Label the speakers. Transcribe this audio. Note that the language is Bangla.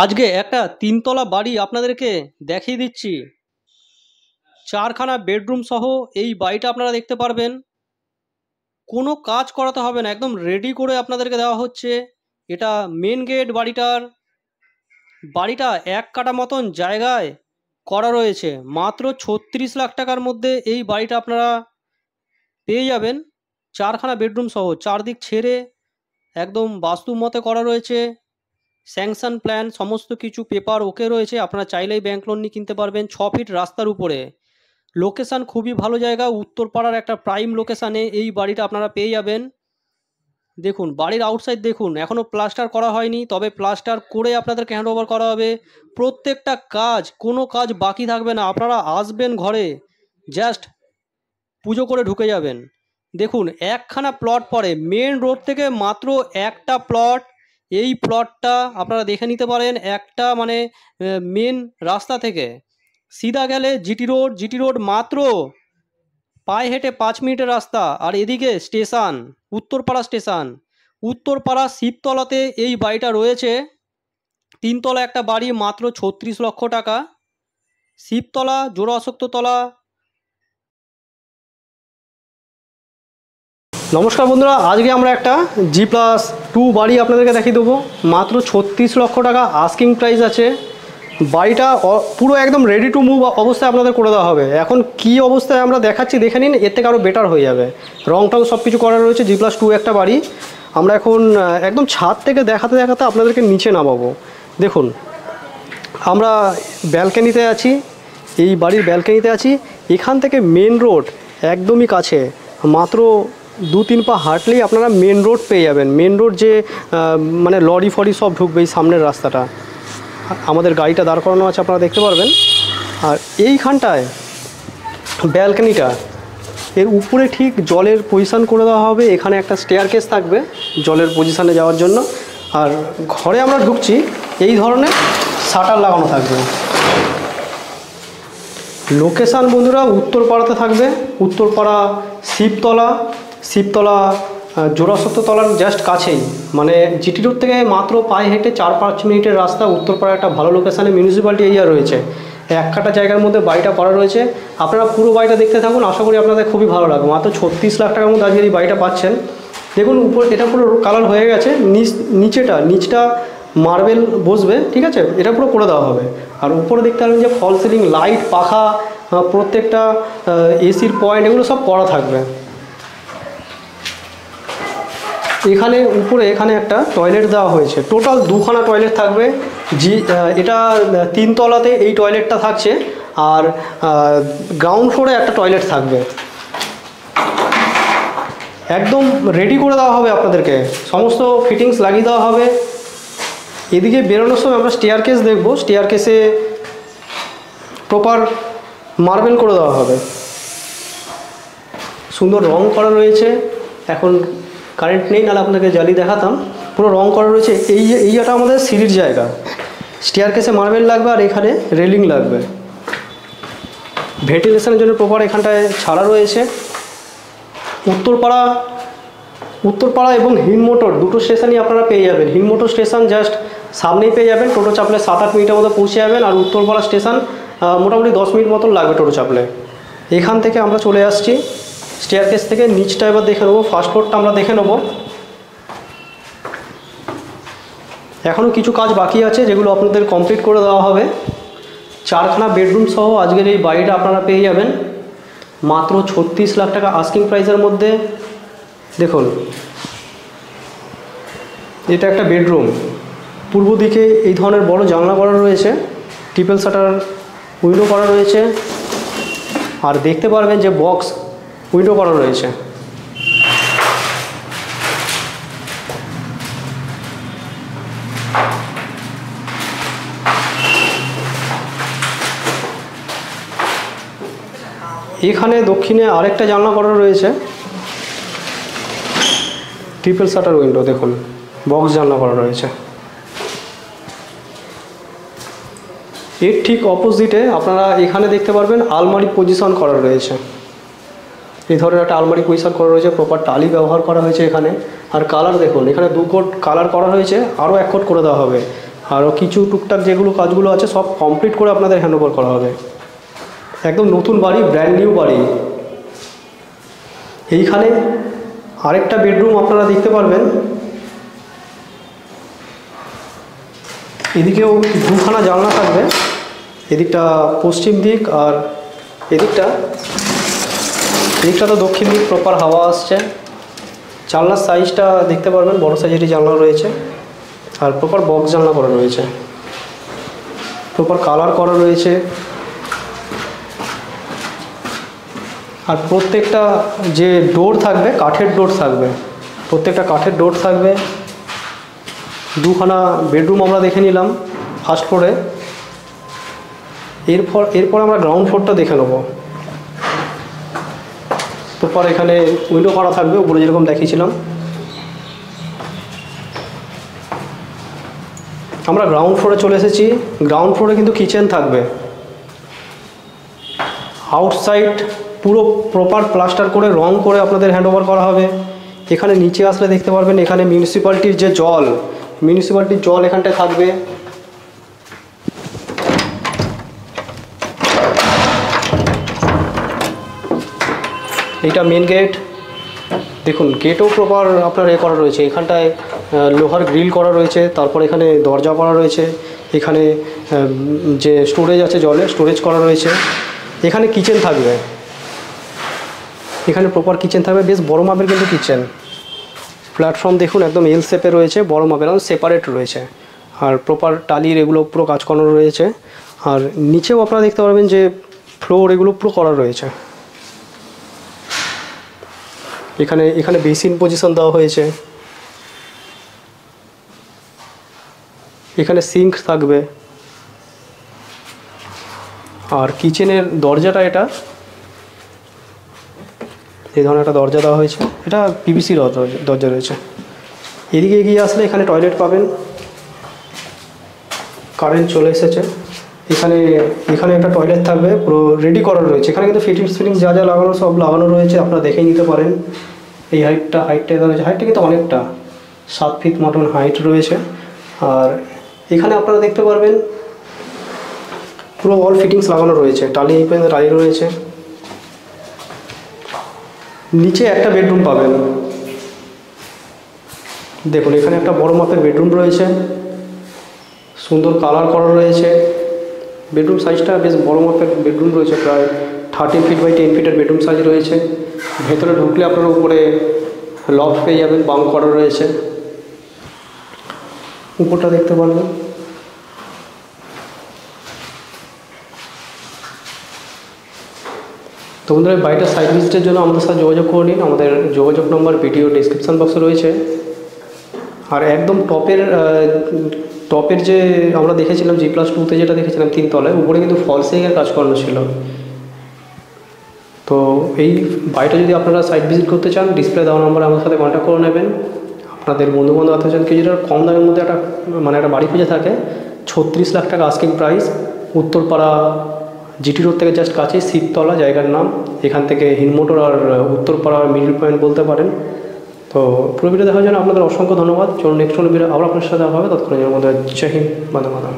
Speaker 1: আজকে একটা তিনতলা বাড়ি আপনাদেরকে দেখিয়ে দিচ্ছি। চারখানা বেডরুম সহ এই বাড়িটা আপনারা দেখতে পারবেন। কোনো কাজ করাতে হবে না, একদম রেডি করে আপনাদেরকে দেওয়া হচ্ছে। এটা মেন গেট বাড়িটার। বাড়িটা 1 কাঠা মতন জায়গায় করা রয়েছে। মাত্র 36 লাখ টাকার মধ্যে এই বাড়িটা আপনারা পেয়ে যাবেন। চারখানা বেডরুম সহ, চারদিক ছেড়ে একদম বাস্তু মতে করা রয়েছে। স্যাংশন প্ল্যান সমস্ত কিছু পেপার ওকে রয়েছে। আপনারা চাইলেই ব্যাংক লোন নিয়ে কিনতে পারবেন। 6 ফিট রাস্তার উপরে, লোকেশান খুবই ভালো জায়গা। উত্তরপাড়ার একটা প্রাইম লোকেশানে এই বাড়িটা আপনারা পেয়ে যাবেন। দেখুন বাড়ির আউটসাইড দেখুন, এখনও প্লাস্টার করা হয়নি, তবে প্লাস্টার করে আপনাদেরকে হ্যান্ড ওভার করা হবে। প্রত্যেকটা কাজ, কোনো কাজ বাকি থাকবে না। আপনারা আসবেন ঘরে, জাস্ট পুজো করে ঢুকে যাবেন। দেখুন একখানা প্লট পড়ে মেন রোড থেকে, মাত্র একটা প্লট। এই প্লটটা আপনারা দেখে নিতে পারেন। একটা মানে মেন রাস্তা থেকে সিধা গেলে জিটি রোড মাত্র পায়ে হেঁটে 5 মিনিটের রাস্তা। আর এদিকে স্টেশন, উত্তরপাড়া স্টেশন। উত্তরপাড়া শিবতলাতে এই বাড়িটা রয়েছে। তিনতলা একটা বাড়ি, মাত্র 36 লক্ষ টাকা। শিবতলা, জোড়া অশোক্ততলা। নমস্কার বন্ধুরা, আজকে আমরা একটা G+2 বাড়ি আপনাদেরকে দেখিয়ে দেবো। মাত্র 36 লক্ষ টাকা আস্কিং প্রাইস আছে। বাড়িটা পুরো একদম রেডি টু মুভ অবস্থায় আপনাদের করে দেওয়া হবে। এখন কি অবস্থায় আমরা দেখাচ্ছি দেখে নিন, এর থেকে আরও বেটার হয়ে যাবে। রং টং সব কিছু করা রয়েছে। G+2 একটা বাড়ি। আমরা এখন একদম ছাদ থেকে দেখাতে দেখাতে আপনাদেরকে নিচে নামাবো। দেখুন আমরা ব্যালকানিতে আছি, এই বাড়ির ব্যালকানিতে আছি। এখান থেকে মেন রোড একদমই কাছে, মাত্র 2-3 পা হাঁটলেই আপনারা মেন রোড পেয়ে যাবেন। মেন রোড যে মানে লরি ফরি সব ঢুকবে এই সামনের রাস্তাটা। আমাদের গাড়িটা দাঁড় করানো আছে, আপনারা দেখতে পারবেন। আর এইখানটায় ব্যালকানিটা, এর উপরে ঠিক জলের পজিশান করে দেওয়া হবে। এখানে একটা স্টেয়ারকেস থাকবে জলের পজিশানে যাওয়ার জন্য। আর ঘরে আমরা ঢুকছি, এই ধরনের শাটার লাগানো থাকবে। লোকেশান বন্ধুরা উত্তরপাড়াতে থাকবে। উত্তরপাড়া শিবতলা জোড়া অশোক্ততলার জাস্ট কাছেই, মানে জিটি রোড থেকে মাত্র পায়ে হেঁটে 4-5 মিনিটের রাস্তা। উত্তরপাড়া একটা ভালো লোকেশানে মিউনিসিপ্যালিটি এরিয়া রয়েছে। 1 কাঠা জায়গার মধ্যে বাড়িটা করা রয়েছে। আপনারা পুরো বাড়িটা দেখতে থাকুন, আশা করি আপনাদের খুবই ভালো লাগবে। মাত্র 36 লাখ টাকার মধ্যে আজকে এই বাড়িটা পাচ্ছেন। দেখুন উপর এটা পুরো কালার হয়ে গেছে। নিচটা মার্বেল বসবে, ঠিক আছে, এটা পুরো করে দেওয়া হবে। আর উপরে দেখতে পাবেন যে ফল সিলিং লাইট, পাখা, প্রত্যেকটা এসির পয়েন্ট, এগুলো সব করা থাকবে। এখানে উপরে এখানে একটা টয়লেট দেওয়া হয়েছে। টোটাল 2খানা টয়লেট থাকবে। এটা 3 তলাতে এই টয়লেটটা থাকছে। আর গ্রাউন্ড ফ্লোরে একটা টয়লেট থাকবে। একদম রেডি করে দেওয়া হবে আপনাদেরকে, সমস্ত ফিটিংস লাগিয়ে দেওয়া হবে। এদিকে বেরোনোর সময় আমরা স্টেয়ারকেস দেখব। স্টেয়ারকেসে প্রপার মার্বেল করে দেওয়া হবে। সুন্দর রং করা রয়েছে। এখন কারেন্ট নেই, নাহলে আপনাকে জ্বালিয়ে দেখাতাম। পুরো রং করা রয়েছে। এইটা আমাদের সিঁড়ির জায়গা। স্টেয়ারকেসে মার্বেল লাগবে আর এখানে রেলিং লাগবে। ভেন্টিলেশনের জন্য প্রপার এখানটায় ছাড়া রয়েছে। উত্তরপাড়া এবং হিনমোটর দুটো স্টেশনই আপনারা পেয়ে যাবেন। হিনমোটর স্টেশন জাস্ট সামনেই পেয়ে যাবেন। টোটো চাপলে 7-8 মিনিটের মধ্যে পৌঁছে যাবেন। আর উত্তরপাড়া স্টেশন মোটামুটি 10 মিনিট মতন লাগবে টোটো চাপলে। এখান থেকে আমরা চলে আসছি স্টেয়ারকেস থেকে। নিচটা এবার দেখে নেবো, ফার্স্ট ফ্লোরটা আমরা দেখে নেব। এখনও কিছু কাজ বাকি আছে, যেগুলো আপনাদের কমপ্লিট করে দেওয়া হবে। 4খানা বেডরুম সহ আজকের এই বাড়িটা আপনারা পেয়ে যাবেন মাত্র 36 লাখ টাকা আস্কিং প্রাইসের মধ্যে। দেখুন এটা একটা বেডরুম। পূর্ব দিকে এই ধরনের বড় জানলা করা রয়েছে, ট্রিপল শাটার উইন্ডো করা রয়েছে। আর দেখতে পারবেন যে বক্স উইন্ডো করা রয়েছে। এখানে দক্ষিণে আরেকটা জানলা করা রয়েছে, ট্রিপল শাটার উইন্ডো। দেখুন বক্স জানলা করা রয়েছে। এর ঠিক অপোজিটে আপনারা এখানে দেখতে পারবেন আলমারি পজিশন করা রয়েছে। এই ধরনের একটা আলমারি পজিশন করা রয়েছে, প্রপার টালি ব্যবহার করা হয়েছে এখানে। আর কালার দেখুন, এখানে 2 কোট কালার করা হয়েছে, আরও 1 কোট করে দেওয়া হবে। আরও কিছু টুকটাক যেগুলো কাজগুলো আছে সব কমপ্লিট করে আপনাদের হ্যান্ডওভার করা হবে। একদম নতুন বাড়ি, ব্র্যান্ড নিউ বাড়ি। এইখানে আরেকটা বেডরুম আপনারা দেখতে পারবেন। এদিকেও দুখানা জানলা থাকবে, এদিকটা পশ্চিম দিক আর এদিকটা তো দক্ষিণ দিক, প্রপার হাওয়া আসছে। জানলার সাইজটা দেখতে পারবেন, বড় সাইজেরই জানলা রয়েছে আর প্রপার বক্স জানলা করা রয়েছে, প্রপার কালার করা রয়েছে। আর প্রত্যেকটা যে ডোর থাকবে কাঠের ডোর থাকবে, প্রত্যেকটা কাঠের ডোর থাকবে। দুখানা বেডরুম আমরা দেখে নিলাম ফার্স্ট ফ্লোরে। এরপর আমরা গ্রাউন্ড ফ্লোরটা দেখে নেব। প্রপার এখানে উইন্ডো করা থাকবে উপরে যেরকম দেখিয়েছিলাম। আমরা গ্রাউন্ড ফ্লোরে চলে এসেছি। গ্রাউন্ড ফ্লোরে কিন্তু কিচেন থাকবে। আউটসাইড পুরো প্রপার প্লাস্টার করে রং করে আপনাদের হ্যান্ডওভার করা হবে। এখানে নিচে আসলে দেখতে পারবেন এখানে মিউনিসিপ্যালিটির যে জল, মিউনিসিপ্যালিটির জল এখানটায় থাকবে। এইটা মেন গেট, দেখুন গেটও প্রপার আপনার করা রয়েছে। এখানটায় লোহার গ্রিল করা রয়েছে, তারপর এখানে দরজা করা রয়েছে। এখানে যে স্টোরেজ আছে জলের স্টোরেজ করা রয়েছে। এখানে কিচেন থাকবে, এখানে প্রপার কিচেন থাকবে, বেশ বড় মাপের কিন্তু কিচেন। প্ল্যাটফর্ম দেখুন একদম এল শেপে রয়েছে, বড় মাপের, সেপারেট রয়েছে। আর প্রপার টালির এগুলো পুরো কাজ করানো রয়েছে। আর নিচেও আপনারা দেখতে পারবেন যে ফ্লোর এগুলো পুরো করা রয়েছে। এখানে বেসিন পজিশন দেওয়া হয়েছে। এখানে সিঙ্ক থাকবে। আর কিচেনের দরজাটা এটা এই ধরনের একটা দরজা দেওয়া হয়েছে, এটা পিভিসি দরজা রয়েছে। এদিকে এগিয়ে আসলে এখানে টয়লেট পাবেন। কারেন্ট চলে এসেছে। এখানে একটা টয়লেট থাকবে, পুরো রেডি করা রয়েছে। এখানে কিন্তু ফিটিংস যা যা লাগানো সব লাগানো রয়েছে, আপনারা দেখেই নিতে পারেন। এই হাইটটা রয়েছে, হাইটটা কিন্তু অনেকটা 7 ফিট মতন হাইট রয়েছে। আর এখানে আপনারা দেখতে পারবেন পুরো অল ফিটিংস লাগানো রয়েছে, টালি এই পর্যন্ত টালি রয়েছে। নিচে একটা বেডরুম পাবেন, দেখুন এখানে একটা বড় মাপের বেডরুম রয়েছে, সুন্দর কালার করা রয়েছে। বেডরুম সাইজটা বেশ বড় মাপের বেডরুম রয়েছে, প্রায় 13 ফিট বাই 10 ফিটের বেডরুম সাইজ রয়েছে। ভেতরে ঢুকলে আপনারা উপরে লফট পেয়ে যাবেন, বাঙ্ক করা রয়েছে। উপরটা দেখতে পারবেন। তো বন্ধুরা বাড়িটার সাইট ভিজিটের জন্য আমাদের সাথে যোগাযোগ করে নিন। আমাদের যোগাযোগ নম্বর ভিডিও ডিসক্রিপশান বক্সে রয়েছে। আর একদম টপের যে আমরা দেখেছিলাম G+2-তে যেটা দেখেছিলাম 3 তলায়, উপরে কিন্তু ফল সিলিংয়ের কাজ করানো ছিল। তো এই বাড়িটা যদি আপনারা সাইট ভিজিট করতে চান, ডিসপ্লে দেওয়া নম্বরে আমার সাথে কন্ট্যাক্ট করে নেবেন। আপনাদের বন্ধুবান্ধব আত্মীয়জনকে যদি কম দামের মধ্যে একটা বাড়ি খুঁজে থাকে, 36 লাখ টাকা asking price, Uttarpara GT road থেকে জাস্ট কাছে, শিবতলা জায়গার নাম। এখান থেকে হিনমোটর আর উত্তরপাড়ার মিডল পয়েন্ট বলতে পারেন। তো পুরো ভিডিও দেখার জন্য আপনাদের অসংখ্য ধন্যবাদ। চলুন নেক্সট ভিডিও আবার আপনার সাথে দেখা হবে। ততক্ষণের জন্য জয় হিন্দ, বন্দে মাতরম।